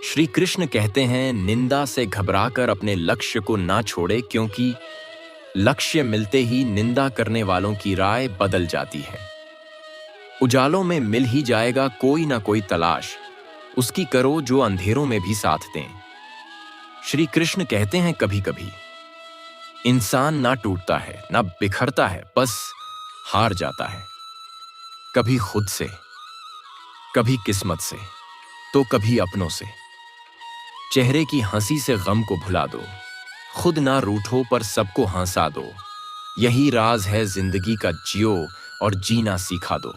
श्री कृष्ण कहते हैं, निंदा से घबराकर अपने लक्ष्य को ना छोड़े, क्योंकि लक्ष्य मिलते ही निंदा करने वालों की राय बदल जाती है। उजालों में मिल ही जाएगा कोई ना कोई तलाश, उसकी करो जो अंधेरों में भी साथ दें। श्री कृष्ण कहते हैं, कभी कभी इंसान ना टूटता है ना बिखरता है, बस हार जाता है। कभी खुद से, कभी किस्मत से, तो कभी अपनों से। चेहरे की हंसी से गम को भुला दो, खुद ना रूठो पर सबको हंसा दो। यही राज है जिंदगी का, जियो और जीना सिखा दो।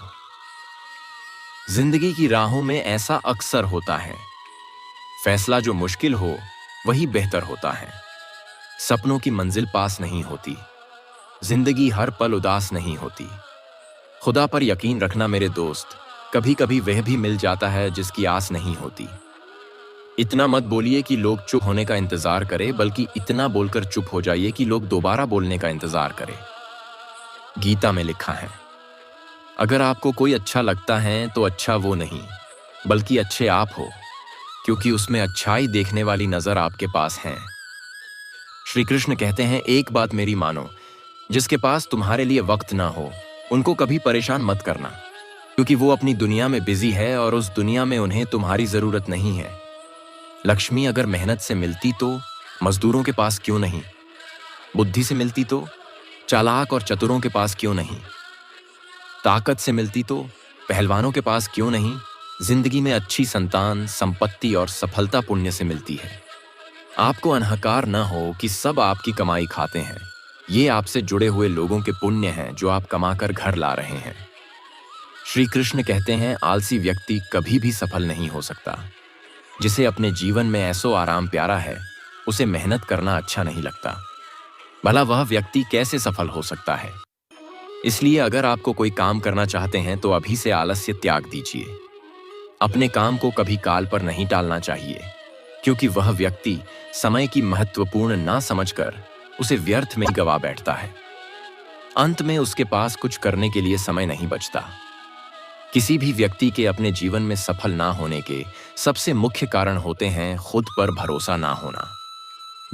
जिंदगी की राहों में ऐसा अक्सर होता है, फैसला जो मुश्किल हो वही बेहतर होता है। सपनों की मंजिल पास नहीं होती, जिंदगी हर पल उदास नहीं होती। खुदा पर यकीन रखना मेरे दोस्त, कभी कभी वह भी मिल जाता है जिसकी आस नहीं होती। इतना मत बोलिए कि लोग चुप होने का इंतजार करें, बल्कि इतना बोलकर चुप हो जाइए कि लोग दोबारा बोलने का इंतजार करें। गीता में लिखा है, अगर आपको कोई अच्छा लगता है तो अच्छा वो नहीं, बल्कि अच्छे आप हो, क्योंकि उसमें अच्छाई देखने वाली नजर आपके पास है। श्री कृष्ण कहते हैं, एक बात मेरी मानो, जिसके पास तुम्हारे लिए वक्त ना हो उनको कभी परेशान मत करना, क्योंकि वो अपनी दुनिया में बिजी है और उस दुनिया में उन्हें तुम्हारी जरूरत नहीं है। लक्ष्मी अगर मेहनत से मिलती तो मजदूरों के पास क्यों नहीं, बुद्धि से मिलती तो चालाक और चतुरों के पास क्यों नहीं, ताकत से मिलती तो पहलवानों के पास क्यों नहीं। जिंदगी में अच्छी संतान, संपत्ति और सफलता पुण्य से मिलती है। आपको अहंकार न हो कि सब आपकी कमाई खाते हैं। ये आपसे जुड़े हुए लोगों के पुण्य हैं जो आप कमाकर घर ला रहे हैं। श्री कृष्ण कहते हैं, आलसी व्यक्ति कभी भी सफल नहीं हो सकता। जिसे अपने जीवन में ऐसो आराम प्यारा है, उसे मेहनत करना अच्छा नहीं लगता। भला वह व्यक्ति कैसे सफल हो सकता है। इसलिए अगर आपको कोई काम करना चाहते हैं तो अभी से आलस्य त्याग दीजिए। अपने काम को कभी काल पर नहीं टालना चाहिए, क्योंकि वह व्यक्ति समय की महत्वपूर्ण ना समझकर उसे व्यर्थ में गवा बैठता है। अंत में उसके पास कुछ करने के लिए समय नहीं बचता। किसी भी व्यक्ति के अपने जीवन में सफल ना होने के सबसे मुख्य कारण होते हैं खुद पर भरोसा ना होना।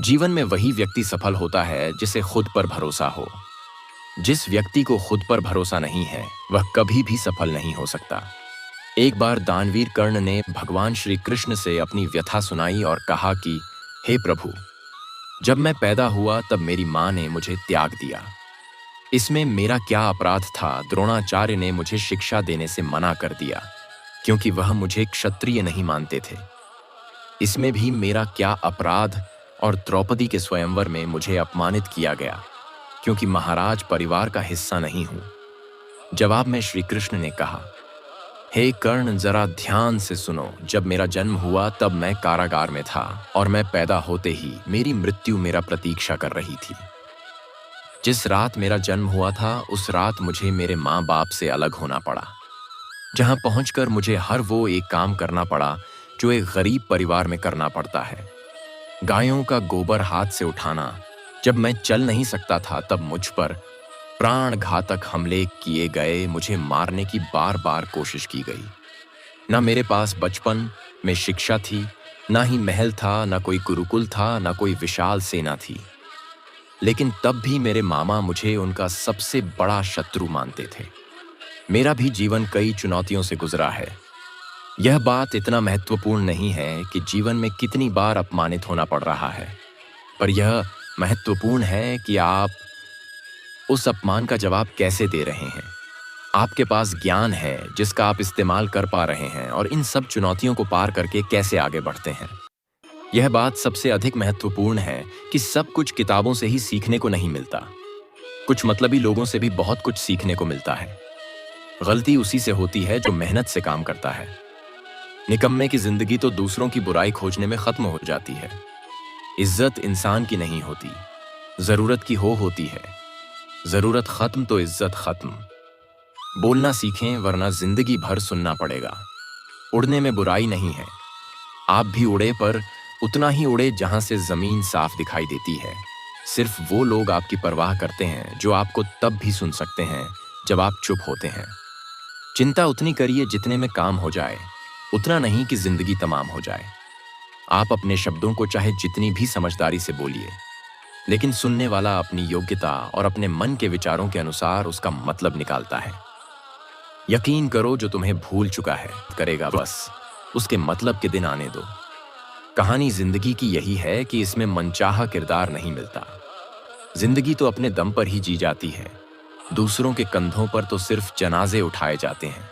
जीवन में वही व्यक्ति सफल होता है जिसे खुद पर भरोसा हो। जिस व्यक्ति को खुद पर भरोसा नहीं है, वह कभी भी सफल नहीं हो सकता। एक बार दानवीर कर्ण ने भगवान श्री कृष्ण से अपनी व्यथा सुनाई और कहा कि हे प्रभु, जब मैं पैदा हुआ तब मेरी मां ने मुझे त्याग दिया। इसमें मेरा क्या अपराध था। द्रोणाचार्य ने मुझे शिक्षा देने से मना कर दिया, क्योंकि वह मुझे क्षत्रिय नहीं मानते थे। इसमें भी मेरा क्या अपराध। और द्रौपदी के स्वयंवर में मुझे अपमानित किया गया, क्योंकि महाराज परिवार का हिस्सा नहीं हूं। जवाब में श्री कृष्ण ने कहा, हे कर्ण, जरा ध्यान से सुनो। जब मेरा जन्म हुआ तब मैं कारागार में था और मैं पैदा होते ही मेरी मृत्यु मेरा प्रतीक्षा कर रही थी। जिस रात मेरा जन्म हुआ था, उस रात मुझे मेरे माँ बाप से अलग होना पड़ा, जहां पहुंचकर मुझे हर वो एक काम करना पड़ा जो एक गरीब परिवार में करना पड़ता है। गायों का गोबर हाथ से उठाना। जब मैं चल नहीं सकता था तब मुझ पर प्राण घातक हमले किए गए। मुझे मारने की बार बार कोशिश की गई। ना मेरे पास बचपन में शिक्षा थी, ना ही महल था, ना कोई गुरुकुल था, ना कोई विशाल सेना थी। लेकिन तब भी मेरे मामा मुझे उनका सबसे बड़ा शत्रु मानते थे। मेरा भी जीवन कई चुनौतियों से गुजरा है। यह बात इतना महत्वपूर्ण नहीं है कि जीवन में कितनी बार अपमानित होना पड़ रहा है, पर यह महत्वपूर्ण है कि आप उस अपमान का जवाब कैसे दे रहे हैं। आपके पास ज्ञान है जिसका आप इस्तेमाल कर पा रहे हैं, और इन सब चुनौतियों को पार करके कैसे आगे बढ़ते हैं। यह बात सबसे अधिक महत्वपूर्ण है कि सब कुछ किताबों से ही सीखने को नहीं मिलता। कुछ मतलबी लोगों से भी बहुत कुछ सीखने को मिलता है। गलती उसी से होती है जो मेहनत से काम करता है। निकम्मे की जिंदगी तो दूसरों की बुराई खोजने में खत्म हो जाती है। इज्जत इंसान की नहीं होती, जरूरत की होती है। जरूरत खत्म तो इज्जत खत्म। बोलना सीखें, वरना जिंदगी भर सुनना पड़ेगा। उड़ने में बुराई नहीं है। आप भी उड़े, पर उतना ही उड़े जहां से जमीन साफ दिखाई देती है। सिर्फ वो लोग आपकी परवाह करते हैं जो आपको तब भी सुन सकते हैं जब आप चुप होते हैं। चिंता उतनी करिए जितने में काम हो जाए, उतना नहीं कि जिंदगी तमाम हो जाए। आप अपने शब्दों को चाहे जितनी भी समझदारी से बोलिए, लेकिन सुनने वाला अपनी योग्यता और अपने मन के विचारों के अनुसार उसका मतलब निकालता है। यकीन करो, जो तुम्हें भूल चुका है करेगा, बस उसके मतलब के दिन आने दो। कहानी जिंदगी की यही है कि इसमें मनचाहा किरदार नहीं मिलता। जिंदगी तो अपने दम पर ही जी जाती है, दूसरों के कंधों पर तो सिर्फ जनाजे उठाए जाते हैं।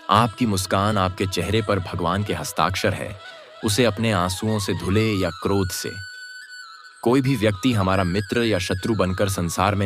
आपकी मुस्कान आपके चेहरे पर भगवान के हस्ताक्षर है, उसे अपने आंसुओं से धुले या क्रोध से। कोई भी व्यक्ति हमारा मित्र या शत्रु बनकर संसार में